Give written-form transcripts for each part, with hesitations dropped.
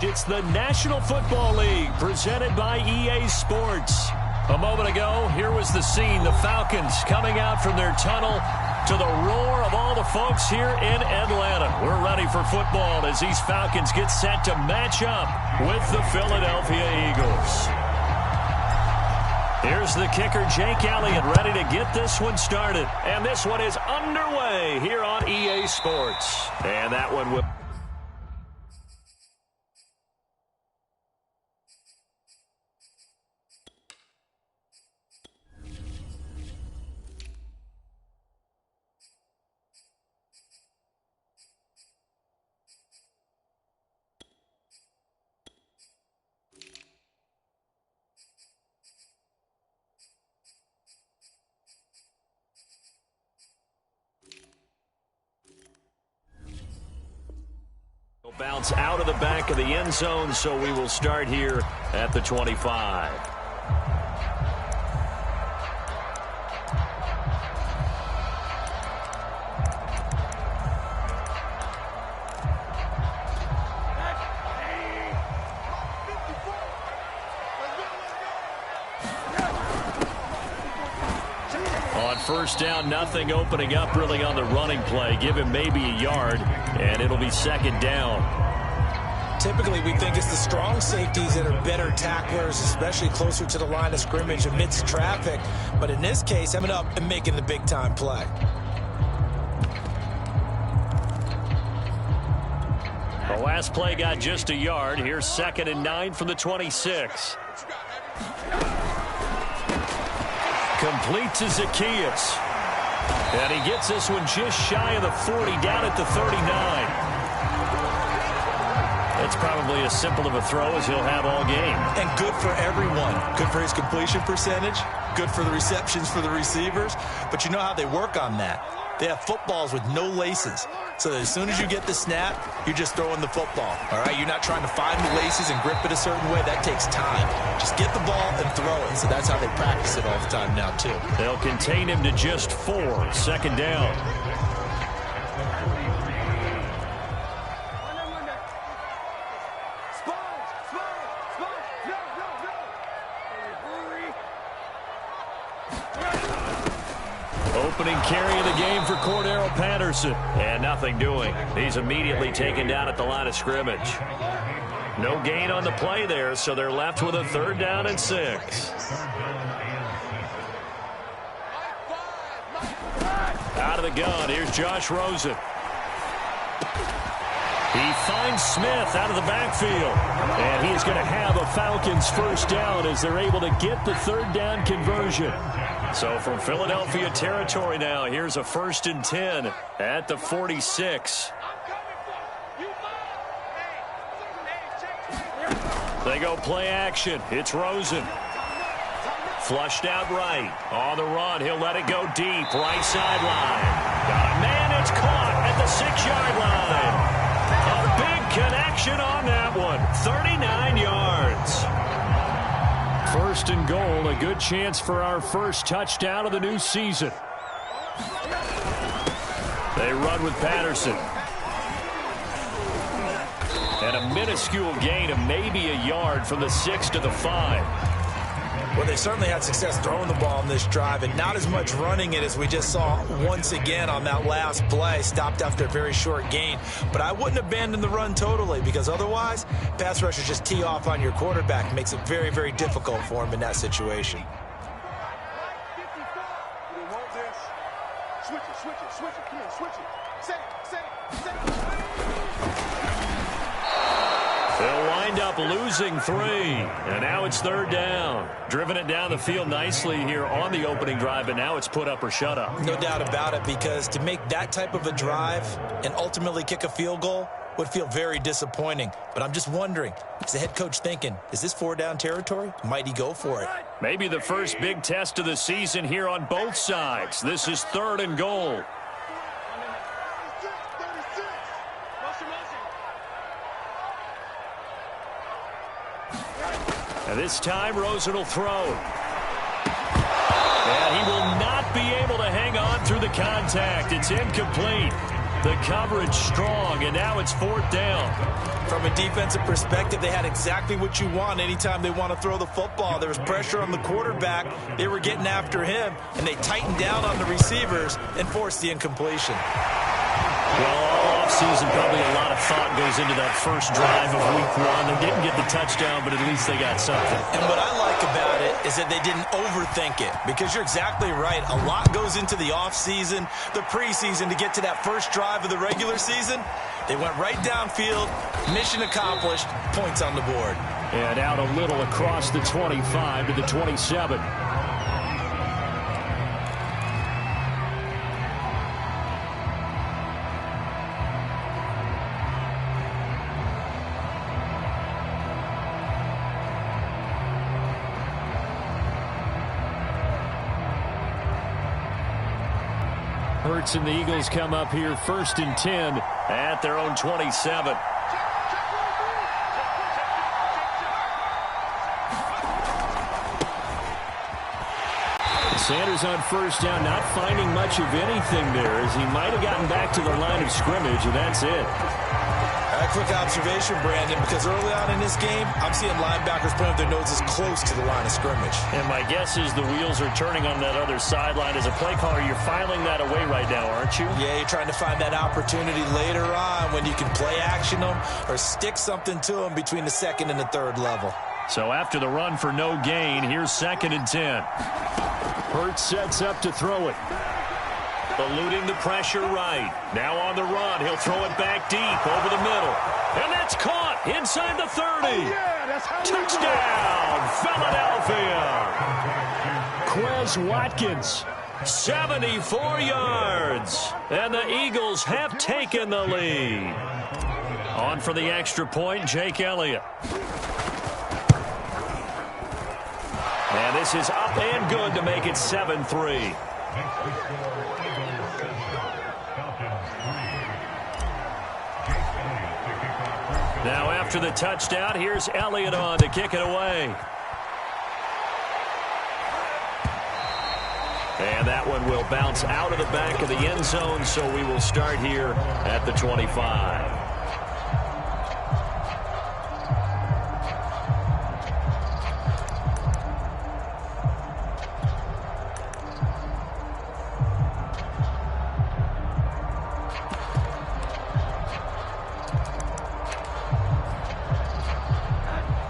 It's the National Football League presented by EA Sports. A moment ago, here was the scene. The Falcons coming out from their tunnel to the roar of all the folks here in Atlanta. We're ready for football as these Falcons get set to match up with the Philadelphia Eagles. Here's the kicker, Jake Elliott, ready to get this one started. And this one is underway here on EA Sports. And that one will... bounce out of the back of the end zone, so we will start here at the 25. On first down, nothing opening up really on the running play. Give him maybe a yard, and it'll be second down. Typically, we think it's the strong safeties that are better tacklers, especially closer to the line of scrimmage amidst traffic. But in this case, coming up and making the big-time play. The last play got just a yard. Here's 2nd and 9 from the 26. Complete to Zacchaeus. And he gets this one just shy of the 40, down at the 39. It's probably as simple of a throw as he'll have all game. And good for everyone. Good for his completion percentage. Good for the receptions for the receivers. But you know how they work on that. They have footballs with no laces. So that as soon as you get the snap, you're just throwing the football. All right? You're not trying to find the laces and grip it a certain way. That takes time. Just get the ball and throw it. So that's how they practice it all the time now, too. They'll contain him to just 4. 2nd down. Opening carry of the game for Cordero Patterson. And nothing doing. He's immediately taken down at the line of scrimmage. No gain on the play there, so they're left with a 3rd down and 6. Out of the gun, here's Josh Rosen. He finds Smith out of the backfield. And he's going to have a Falcons 1st down as they're able to get the 3rd down conversion. So from Philadelphia territory now, here's a 1st and 10 at the 46. They go play action. It's Rosen. Flushed out right. On the run, he'll let it go deep. Right sideline. Got a man, it's caught at the 6-yard line. A big connection on that one. 39 yards. 1st and goal, a good chance for our first touchdown of the new season. They run with Patterson. And a minuscule gain of maybe a yard from the 6 to the 5. Well, they certainly had success throwing the ball on this drive and not as much running it as we just saw once again on that last play. Stopped after a very short gain. But I wouldn't abandon the run totally because otherwise, pass rushers just tee off on your quarterback. Makes it very, very difficult for him in that situation. They'll wind up losing 3. And now it's 3rd down. Driven it down the field nicely here on the opening drive, and now it's put up or shut up. No doubt about it, because to make that type of a drive and ultimately kick a field goal would feel very disappointing. But I'm just wondering, is the head coach thinking, is this 4-down territory? Might he go for it? Maybe the first big test of the season here on both sides. This is 3rd and goal. And this time, Rosen will throw. And he will not be able to hang on through the contact. It's incomplete. The coverage strong, and now it's 4th down. From a defensive perspective, they had exactly what you want anytime they want to throw the football. There was pressure on the quarterback. They were getting after him, and they tightened down on the receivers and forced the incompletion. Well, all offseason, probably a lot of thought goes into that first drive of week 1. They didn't get the touchdown, but at least they got something. And what I like about it is that they didn't overthink it, because you're exactly right. A lot goes into the offseason, the preseason to get to that first drive of the regular season. They went right downfield, mission accomplished, points on the board. And out a little across the 25 to the 27. Hurts and the Eagles come up here 1st and 10 at their own 27. Sanders on 1st down, not finding much of anything there, as he might have gotten back to the line of scrimmage, and that's it. A quick observation, Brandon, because early on in this game, I'm seeing linebackers putting up their noses close to the line of scrimmage. And my guess is the wheels are turning on that other sideline. As a play caller, you're filing that away right now, aren't you? Yeah, you're trying to find that opportunity later on when you can play action them or stick something to them between the 2nd and the 3rd level. So after the run for no gain, here's 2nd and 10. Hurts sets up to throw it. Eluding the pressure right. Now on the run. He'll throw it back deep over the middle. And that's caught inside the 30. Touchdown, Philadelphia. Quez Watkins, 74 yards. And the Eagles have taken the lead. On for the extra point, Jake Elliott. And this is up and good to make it 7-3. Now after the touchdown, here's Elliott on to kick it away. And that one will bounce out of the back of the end zone, so we will start here at the 25.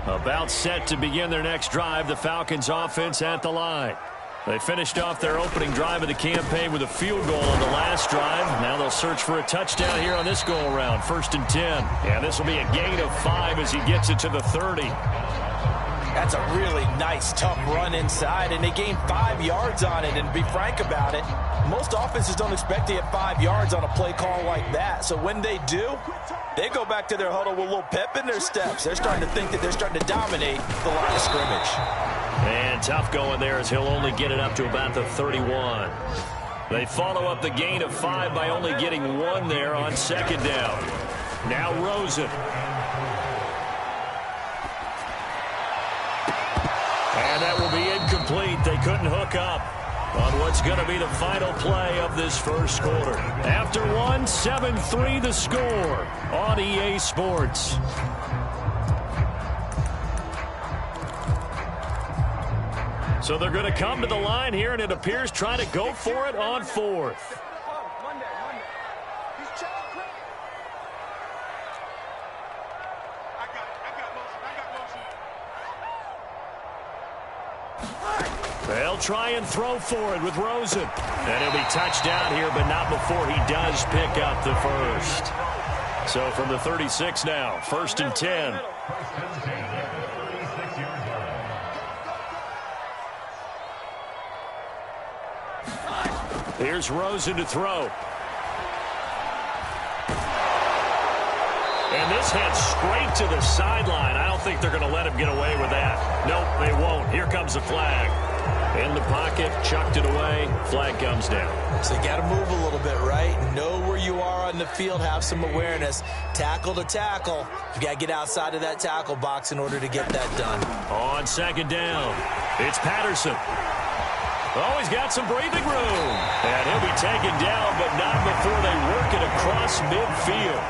About set to begin their next drive, the Falcons offense at the line. They finished off their opening drive of the campaign with a field goal on the last drive. Now they'll search for a touchdown here on this go-around, 1st and 10. And this will be a gain of 5 as he gets it to the 30. That's a really nice, tough run inside, and they gained 5 yards on it. And to be frank about it, most offenses don't expect to get 5 yards on a play call like that. So when they do, they go back to their huddle with a little pep in their steps. They're starting to think that they're starting to dominate the line of scrimmage. And tough going there as he'll only get it up to about the 31. They follow up the gain of 5 by only getting 1 there on 2nd down. Now Rosen. And that will be incomplete. They couldn't hook up on what's going to be the final play of this first quarter. After 1, 7-3 the score on EA Sports. So they're going to come to the line here, and it appears trying to go for it on 4th. They'll try and throw for it with Rosen. And he'll be touched down here, but not before he does pick up the first. So from the 36 now, 1st and 10. Here's Rosen to throw. And this heads straight to the sideline. I don't think they're going to let him get away with that. Nope, they won't. Here comes the flag. In the pocket, chucked it away. Flag comes down. So you got to move a little bit, right? Know where you are on the field. Have some awareness. Tackle to tackle. You got to get outside of that tackle box in order to get that done. On 2nd down, it's Patterson. Oh, he's got some breathing room. And he'll be taken down, but not before they work it across midfield.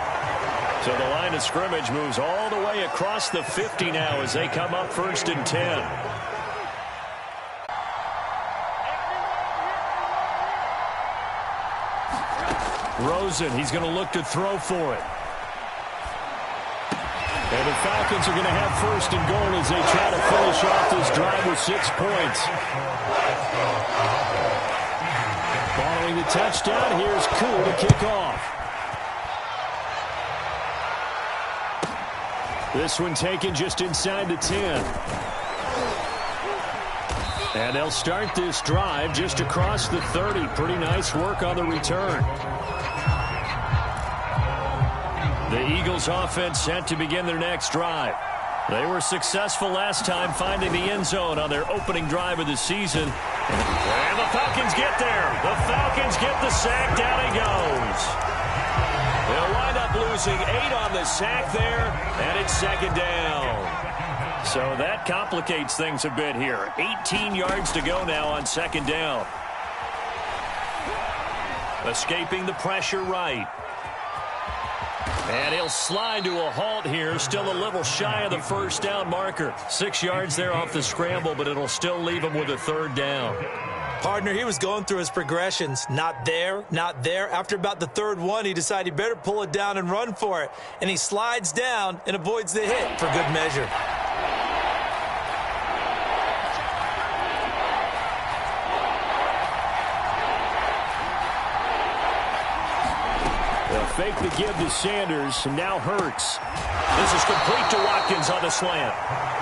So the line of scrimmage moves all the way across the 50 now as they come up 1st and 10. Rosen, he's going to look to throw for it. And the Falcons are going to have 1st and goal as they try to finish off this drive with 6 points. Following the touchdown, here's Koo to kick off. This one taken just inside the 10. And they'll start this drive just across the 30. Pretty nice work on the return. The Eagles offense set to begin their next drive. They were successful last time finding the end zone on their opening drive of the season. And the Falcons get there. The Falcons get the sack. Down he goes. They'll wind up losing 8 on the sack there, and it's 2nd down. So that complicates things a bit here. 18 yards to go now on 2nd down. Escaping the pressure right. And he'll slide to a halt here, still a little shy of the 1st down marker. 6 yards there off the scramble, but it'll still leave him with a 3rd down. Partner, he was going through his progressions. Not there, not there. After about the 3rd one, he decided he better pull it down and run for it. And he slides down and avoids the hit for good measure. Fake the give to Sanders, and now Hurts. This is complete to Watkins on the slant.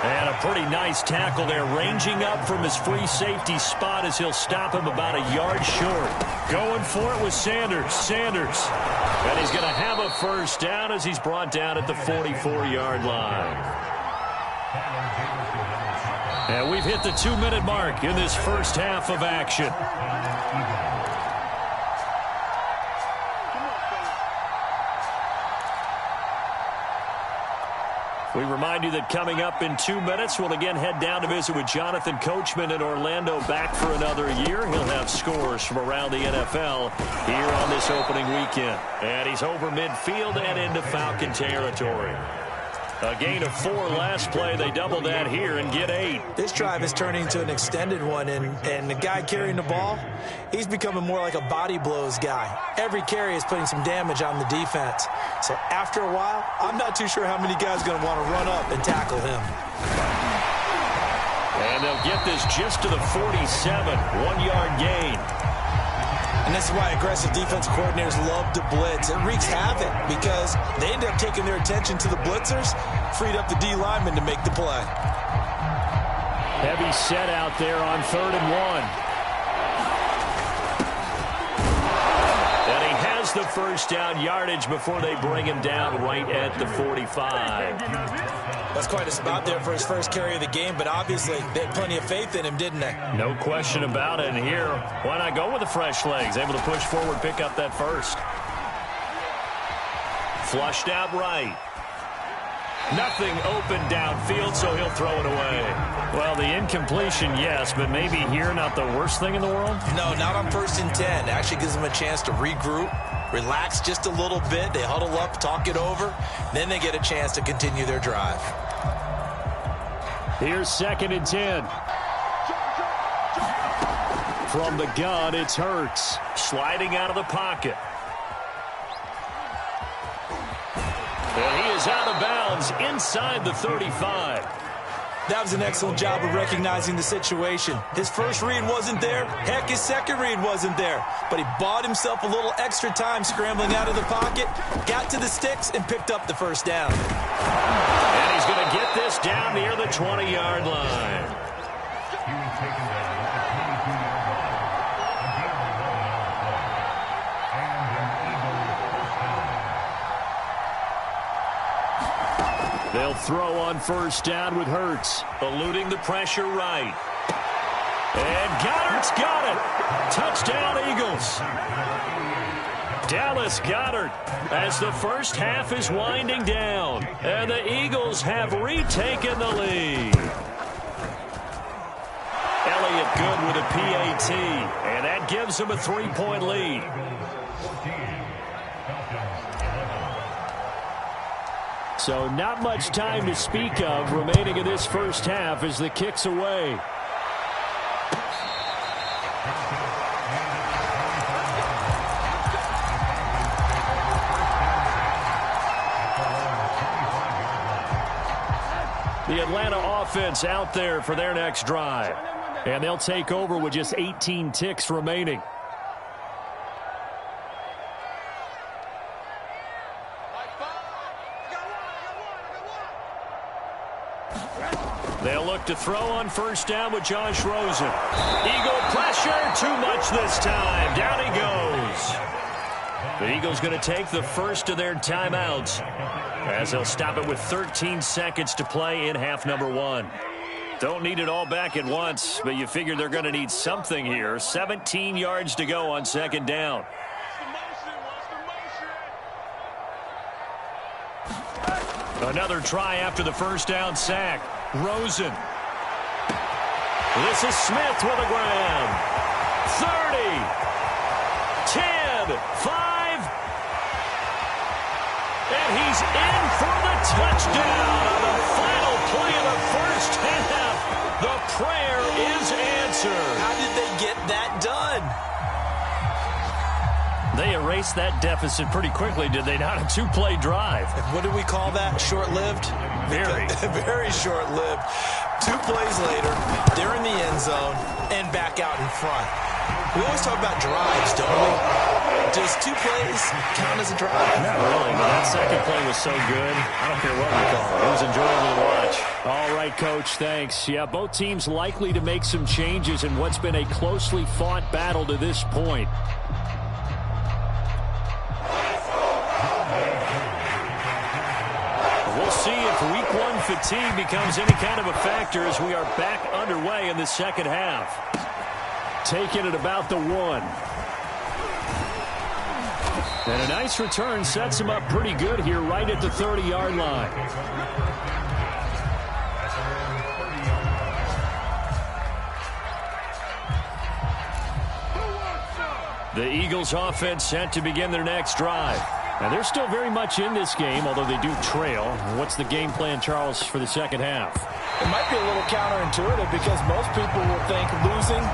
And a pretty nice tackle there, ranging up from his free safety spot as he'll stop him about a yard short. Going for it with Sanders. And he's going to have a 1st down as he's brought down at the 44-yard line. And we've hit the 2-minute mark in this 1st half of action. We remind you that coming up in 2 minutes, we'll again head down to visit with Jonathan Coachman in Orlando, back for another year. He'll have scores from around the NFL here on this opening weekend. And he's over midfield and into Falcon territory. A gain of 4 last play. They double that here and get 8. This drive is turning into an extended one, and the guy carrying the ball, he's becoming more like a body blows guy. Every carry is putting some damage on the defense. So after a while, I'm not too sure how many guys are going to want to run up and tackle him. And they'll get this just to the 47, 1-yard gain. And this is why aggressive defense coordinators love to blitz. It wreaks havoc because they end up taking their attention to the blitzers, freed up the D lineman to make the play. Heavy set out there on 3rd and 1. And he has the 1st down yardage before they bring him down right at the 45. That's quite a spot there for his first carry of the game, but obviously they had plenty of faith in him, didn't they? No question about it. And here, why not go with the fresh legs? Able to push forward, pick up that 1st. Flushed out right. Nothing open downfield, so he'll throw it away. Well, the incompletion, yes, but maybe here not the worst thing in the world? No, not on 1st and 10. It actually gives them a chance to regroup, relax just a little bit. They huddle up, talk it over. Then they get a chance to continue their drive. Here's 2nd and 10. From the gun, it's Hurts. Sliding out of the pocket. And he is out of bounds inside the 35. That was an excellent job of recognizing the situation. His first read wasn't there. Heck, his second read wasn't there. But he bought himself a little extra time scrambling out of the pocket, got to the sticks, and picked up the 1st down. And he's going to get this down near the 20-yard line. They'll throw on 1st down with Hurts, eluding the pressure right. And Goddard's got it. Touchdown, Eagles. Dallas Goedert as the 1st half is winding down. And the Eagles have retaken the lead. lay it good with a PAT. And that gives them a 3-point lead. So not much time to speak of remaining in this first half as the kick's away. The Atlanta offense out there for their next drive. And they'll take over with just 18 ticks remaining. They'll look to throw on first down with Josh Rosen. Eagle pressure, too much this time. Down he goes. The Eagles going to take the first of their timeouts as they'll stop it with 13 seconds to play in half number 1. Don't need it all back at once, but you figure they're going to need something here. 17 yards to go on second down. Another try after the first down sack. Rosen. This is Smith with a grab. 30. 10. 5. And he's in for the touchdown on the final play of the first half. The prayer is answered. How did they get that done? They erased that deficit pretty quickly, did they not? A 2-play drive. What do we call that? Short-lived? Very. Very short-lived. 2 plays later, they're in the end zone and back out in front. We always talk about drives, don't we? Does 2 plays count as a drive? Not really, but that second play was so good. I don't care what we call it. It was enjoyable to watch. All right, Coach, thanks. Yeah, both teams likely to make some changes in what's been a closely fought battle to this point. We'll see if week 1 fatigue becomes any kind of a factor as we are back underway in the second half. Taking it about the 1. And a nice return sets him up pretty good here right at the 30-yard line. The Eagles offense set to begin their next drive. Now, they're still very much in this game, although they do trail. What's the game plan, Charles, for the second half? It might be a little counterintuitive because most people will think losing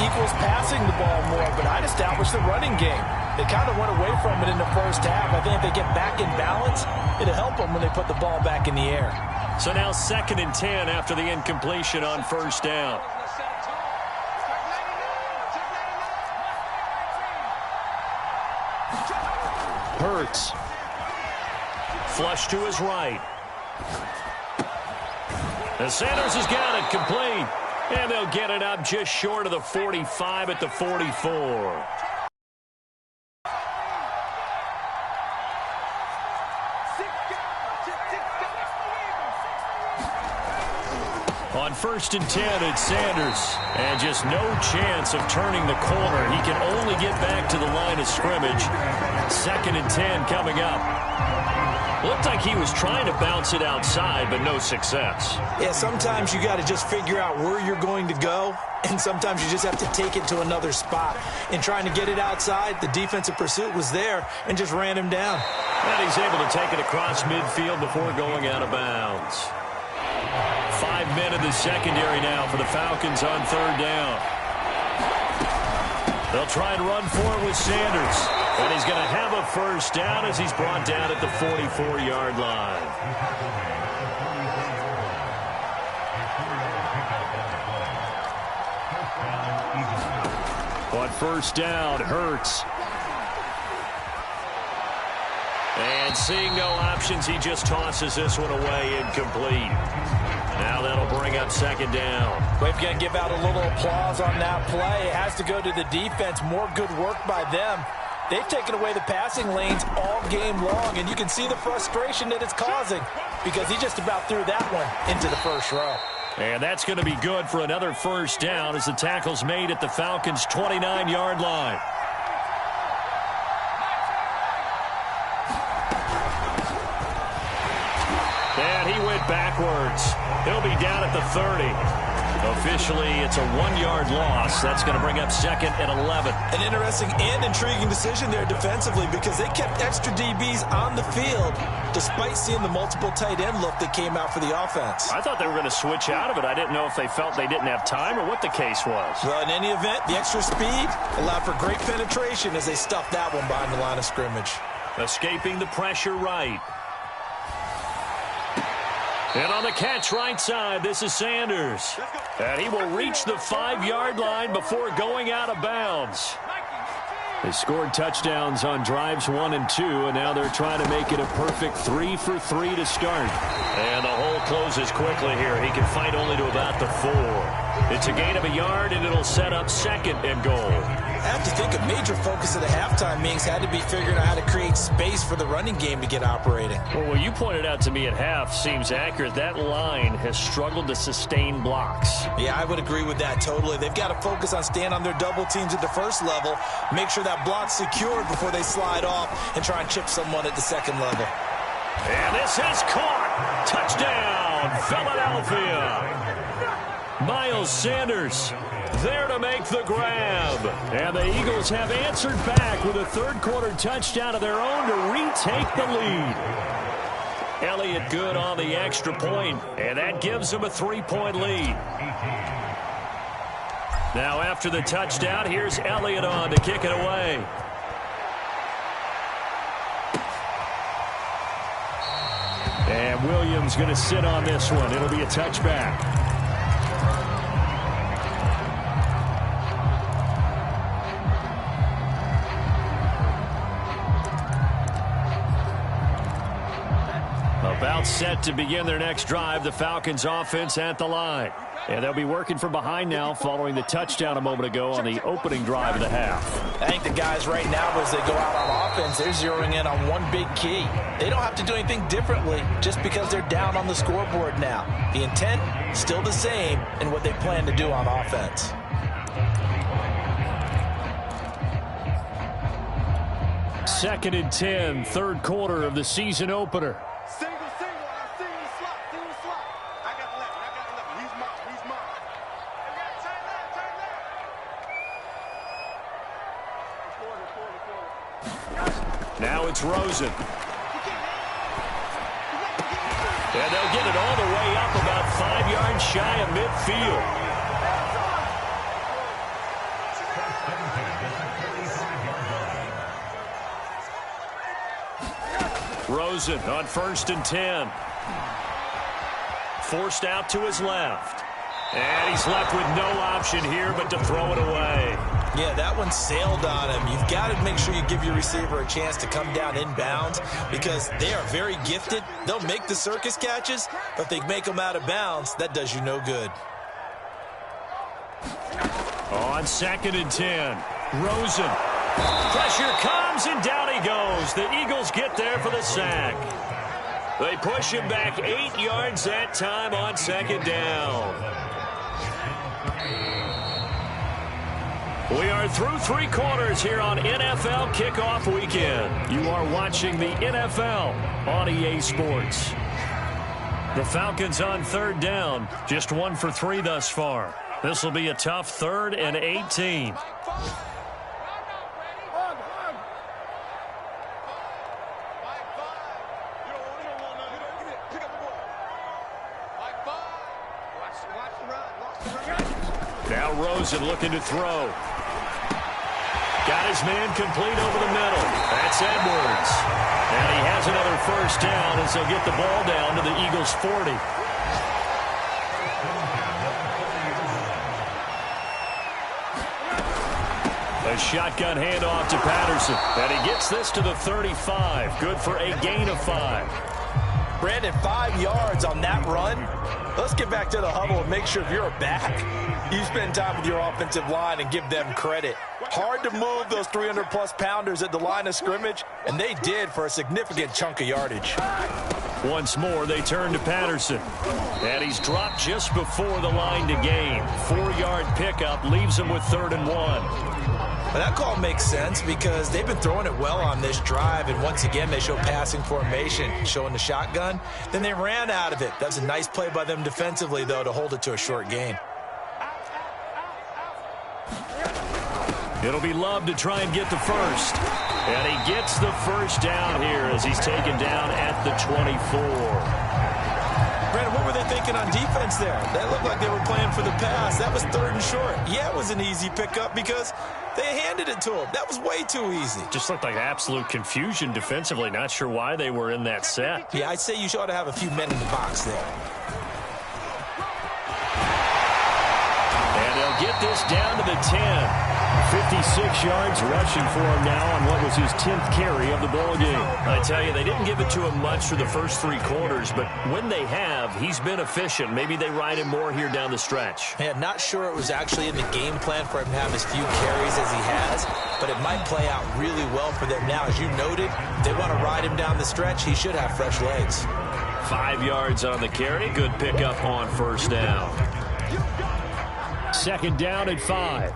equals passing the ball more, but I'd establish the running game. They kind of went away from it in the first half. I think if they get back in balance, it'll help them when they put the ball back in the air. So now 2nd and 10 after the incompletion on first down. Hurts. Flush to his right. And Sanders has got it complete. And they'll get it up just short of the 45 at the 44. On 1st and 10, it's Sanders. And just no chance of turning the corner. He can only get back to the line of scrimmage. 2nd and 10 coming up. Looked like he was trying to bounce it outside, but no success. Yeah, sometimes you got to just figure out where you're going to go, and sometimes you just have to take it to another spot. In trying to get it outside, the defensive pursuit was there and just ran him down. And he's able to take it across midfield before going out of bounds. 5 men in the secondary now for the Falcons on 3rd down. They'll try and run for it with Sanders. And he's going to have a first down as he's brought down at the 44-yard line. On 1st down, Hurts. And seeing no options, he just tosses this one away incomplete. Now that'll bring up 2nd down. We've got to give out a little applause on that play. It has to go to the defense. More good work by them. They've taken away the passing lanes all game long, and you can see the frustration that it's causing because he just about threw that one into the first row. And that's going to be good for another first down as the tackle's made at the Falcons' 29-yard line. And he went backwards. He'll be down at the 30. Officially, it's a 1-yard loss. That's going to bring up 2nd and 11. An interesting and intriguing decision there defensively because they kept extra DBs on the field despite seeing the multiple tight end look that came out for the offense. I thought they were going to switch out of it. I didn't know if they felt they didn't have time or what the case was. Well, in any event, the extra speed allowed for great penetration as they stuffed that one behind the line of scrimmage. Escaping the pressure right. And on the catch right side, this is Sanders. And he will reach the 5-yard line before going out of bounds. They scored touchdowns on drives 1 and 2, and now they're trying to make it a perfect 3 for 3 to start. And the hole closes quickly here. He can fight only to about the 4. It's a gain of a yard, and it'll set up 2nd and goal. I have to think a major focus of the halftime meetings had to be figuring out how to create space for the running game to get operating. Well, what you pointed out to me at half seems accurate. That line has struggled to sustain blocks. Yeah, I would agree with that totally. They've got to focus on staying on their double teams at the first level, make sure that block's secured before they slide off and try and chip someone at the second level. And this is caught. Touchdown, Philadelphia. Miles Sanders there to make the grab. And the Eagles have answered back with a third-quarter touchdown of their own to retake the lead. Elliott good on the extra point, and that gives them a 3-point lead. Now after the touchdown, here's Elliott on to kick it away. And Williams going to sit on this one. It'll be a touchback. About set to begin their next drive, the Falcons offense at the line. And they'll be working from behind now following the touchdown a moment ago on the opening drive of the half. I think the guys right now, as they go out on offense, they're zeroing in on one big key. They don't have to do anything differently just because they're down on the scoreboard now. The intent, still the same in what they plan to do on offense. Second and 10, third quarter of the season opener. Now it's Rosen. And they'll get it all the way up about 5 yards shy of midfield. Rosen on 1st and 10. Forced out to his left. And he's left with no option here but to throw it away. Yeah, that one sailed on him. You've got to make sure you give your receiver a chance to come down inbounds because they are very gifted. They'll make the circus catches, but if they make them out of bounds, that does you no good. On 2nd and 10, Rosen. Pressure comes, and down he goes. The Eagles get there for the sack. They push him back 8 yards that time on 2nd down. We are through 3 quarters here on NFL Kickoff Weekend. You are watching the NFL on EA Sports. The Falcons on 3rd down, just 1 for 3 thus far. This will be a tough 3rd and 18. Now Rosen looking to throw. Got his man complete over the middle. That's Edwards. And he has another 1st down as they'll get the ball down to the Eagles' 40. A shotgun handoff to Patterson. And he gets this to the 35. Good for a gain of 5. Brandon, 5 yards on that run. Let's get back to the huddle and make sure if you're a back, you spend time with your offensive line and give them credit. Hard to move those 300-plus pounders at the line of scrimmage, and they did for a significant chunk of yardage. Once more, they turn to Patterson. And he's dropped just before the line to gain. 4-yard pickup leaves him with 3rd and 1. Well, that call makes sense because they've been throwing it well on this drive, and once again, they show passing formation, showing the shotgun. Then they ran out of it. That's a nice play by them defensively, though, to hold it to a short gain. It'll be Love to try and get the first. And he gets the first down here as he's taken down at the 24. Brandon, what were they thinking on defense there? That looked like they were playing for the pass. That was 3rd and short. Yeah, it was an easy pickup because they handed it to him. That was way too easy. Just looked like absolute confusion defensively. Not sure why they were in that set. Yeah, I'd say you ought to have a few men in the box there. And they'll get this down to the 10. 56 yards rushing for him now on what was his 10th carry of the ball game. I tell you, they didn't give it to him much for the first 3 quarters, but when they have, he's been efficient. Maybe they ride him more here down the stretch. Yeah, not sure it was actually in the game plan for him to have as few carries as he has, but it might play out really well for them now. As you noted, if they want to ride him down the stretch, he should have fresh legs. 5 yards on the carry. Good pickup on first down. 2nd down and 5.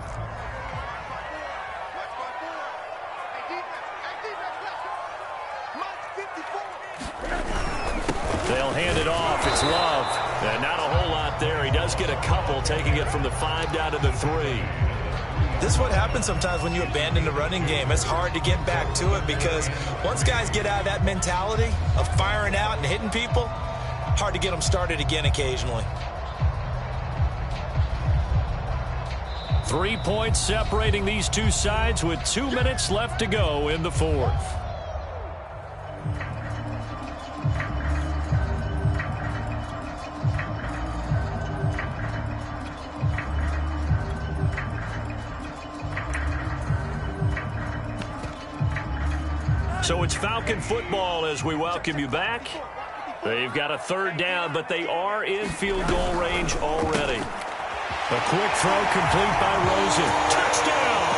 They'll hand it off. It's Love. And not a whole lot there. He does get a couple, taking it from the 5 down to the 3. This is what happens sometimes when you abandon the running game. It's hard to get back to it because once guys get out of that mentality of firing out and hitting people, hard to get them started again occasionally. 3 points separating these two sides with 2 minutes left to go in the 4th. So it's Falcon football as we welcome you back. They've got a 3rd down, but they are in field goal range already. A quick throw complete by Rosen. Touchdown!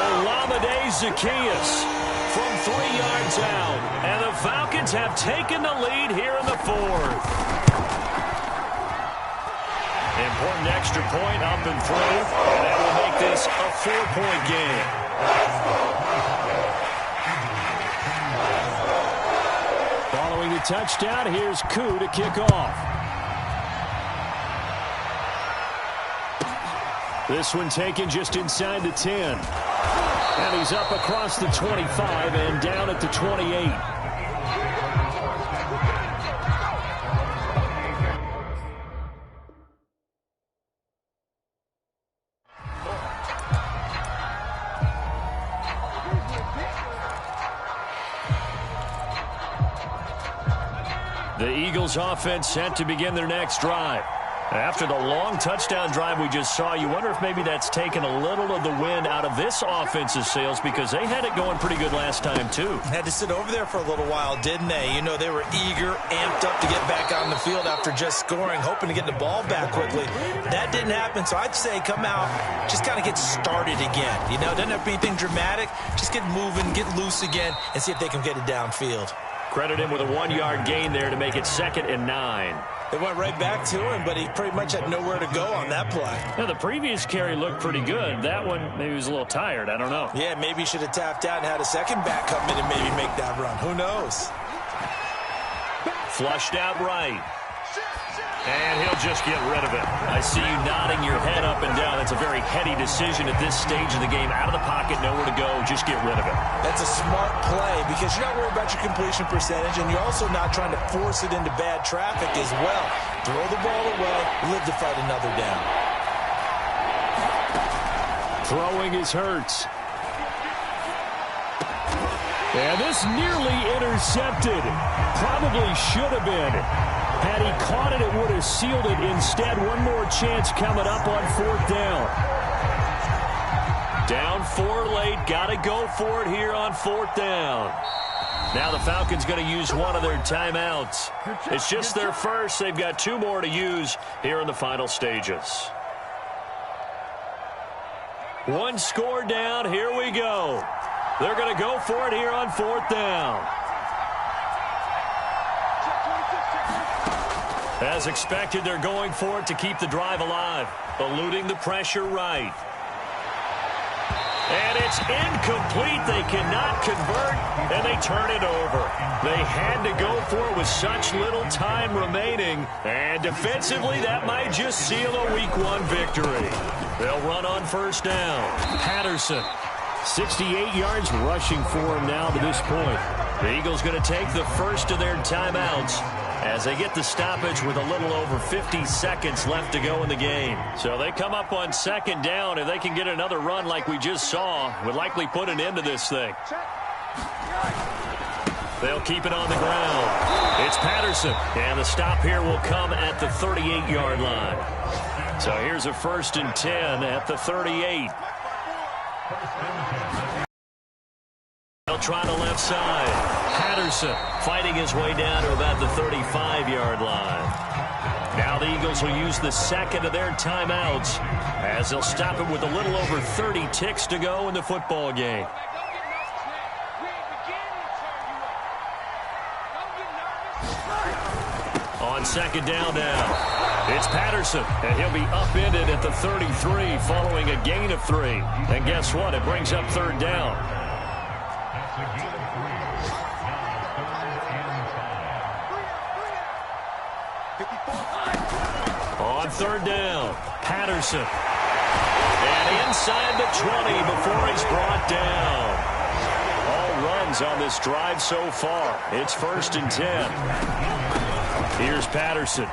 Olamide Zaccheaus from 3 yards out. And the Falcons have taken the lead here in the 4th. Important extra point up and through. And that will make this a 4-point game. Following the touchdown, here's Koo to kick off. This one taken just inside the 10. And he's up across the 25 and down at the 28. The Eagles offense set to begin their next drive. After the long touchdown drive we just saw, you wonder if maybe that's taken a little of the wind out of this offense's sails because they had it going pretty good last time too. Had to sit over there for a little while, didn't they? You know, they were eager, amped up to get back on the field after just scoring, hoping to get the ball back quickly. That didn't happen, so I'd say come out, just kind of get started again. You know, doesn't have to be anything dramatic. Just get moving, get loose again, and see if they can get it downfield. Credit him with a 1-yard gain there to make it 2nd and 9. They went right back to him, but he pretty much had nowhere to go on that play. Now, the previous carry looked pretty good. That one, maybe he was a little tired. I don't know. Yeah, maybe he should have tapped out and had a second back come in and maybe make that run. Who knows? Flushed out right. And he'll just get rid of it. I see you nodding your head up and down. That's a very heady decision at this stage of the game. Out of the pocket, nowhere to go. Just get rid of it. That's a smart play because you're not worried about your completion percentage, and you're also not trying to force it into bad traffic as well. Throw the ball away, live to fight another down. Throwing is Hurts. And this nearly intercepted. Probably should have been. Had he caught it, it would have sealed it. Instead, one more chance coming up on 4th down. Down 4 late. Got to go for it here on 4th down. Now the Falcons going to use one of their timeouts. It's just their first. They've got 2 more to use here in the final stages. 1 score down. Here we go. They're going to go for it here on 4th down. As expected, they're going for it to keep the drive alive. Eluding the pressure right. And it's incomplete. They cannot convert, and they turn it over. They had to go for it with such little time remaining. And defensively, that might just seal a Week 1 victory. They'll run on first down. Patterson, 68 yards rushing for him now to this point. The Eagles going to take the first of their timeouts as they get the stoppage with a little over 50 seconds left to go in the game. So they come up on second down. If they can get another run like we just saw, would likely put an end to this thing. They'll keep it on the ground. It's Patterson, and the stop here will come at the 38-yard line. So here's a 1st and 10 at the 38. They'll try the left side. Patterson fighting his way down to about the 35-yard line. Now the Eagles will use the second of their timeouts as they'll stop it with a little over 30 ticks to go in the football game. On second down now, it's Patterson, and he'll be upended at the 33 following a gain of 3. And guess what? It brings up third down. On third down, Patterson. And inside the 20 before he's brought down. All runs on this drive so far. It's 1st and 10. Here's Patterson.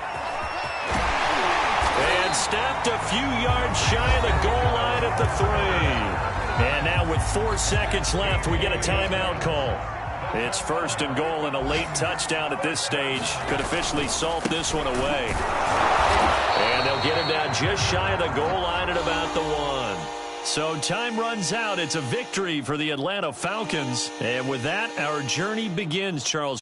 And snapped a few yards shy of the goal line at the 3. And now with 4 seconds left, we get a timeout call. It's 1st and goal, and a late touchdown at this stage could officially salt this one away. And they'll get him down just shy of the goal line at about the 1. So time runs out. It's a victory for the Atlanta Falcons. And with that, our journey begins, Charles.